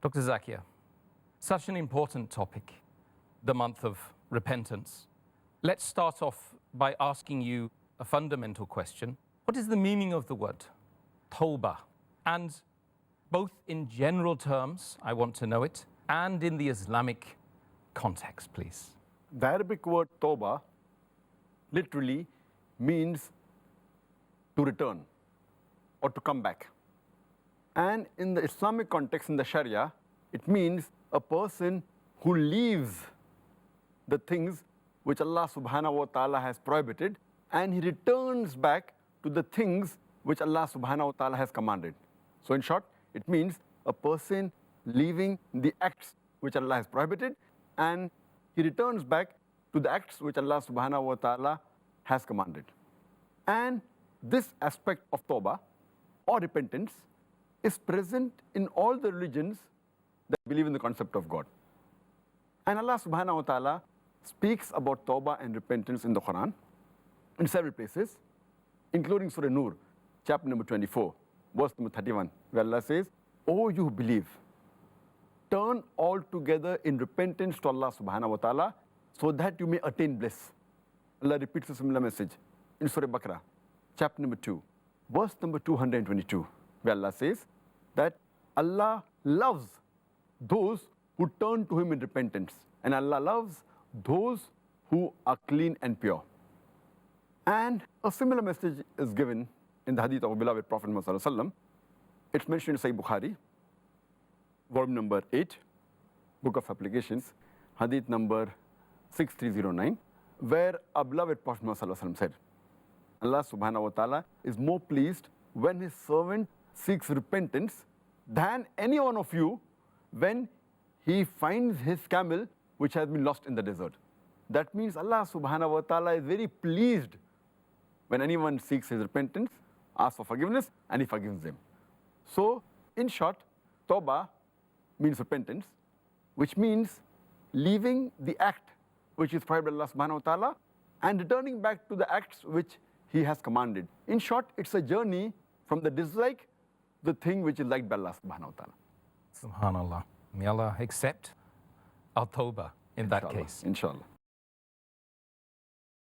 Dr. Zakir, such an important topic, the month of repentance. Let's start off by asking you a fundamental question. What is the meaning of the word Tawbah? And both in general terms, I want to know it, and in the Islamic context, please. The Arabic word Tawbah literally means to return or to come back. And in the Islamic context, in the Shariah, it means a person who leaves the things which Allah subhanahu wa ta'ala has prohibited, and he returns back to the things which Allah subhanahu wa ta'ala has commanded. So in short, it means a person leaving the acts which Allah has prohibited, and he returns back to the acts which Allah subhanahu wa ta'ala has commanded. And this aspect of Tawbah or repentance is present in all the religions that believe in the concept of God. And Allah subhanahu wa ta'ala speaks about Tawbah and repentance in the Quran in several places, including Surah Nur, chapter number 24, verse number 31, where Allah says, "O you who believe, turn altogether in repentance to Allah subhanahu wa ta'ala so that you may attain bliss." Allah repeats a similar message in Surah Baqarah, chapter number 2, verse number 222, where Allah says that Allah loves those who turn to Him in repentance, and Allah loves those who are clean and pure. And a similar message is given in the Hadith of our beloved Prophet Muhammad. It's mentioned in Sahih Bukhari, volume number 8, Book of Applications, Hadith number 6309, where our beloved Prophet Muhammad said, Allah subhanahu wa ta'ala is more pleased when His servant seeks repentance than any one of you when he finds his camel which has been lost in the desert. That means Allah subhanahu wa ta'ala is very pleased when anyone seeks his repentance, asks for forgiveness, and He forgives them. So, in short, Tawbah means repentance, which means leaving the act which is prohibited by Allah subhanahu wa ta'ala and returning back to the acts which He has commanded. In short, it's a journey from the dislike to the thing which is liked by Allah subhanahu wa ta'ala. Subhanallah. May Allah accept our Tawbah in that Inshallah. case. Inshallah.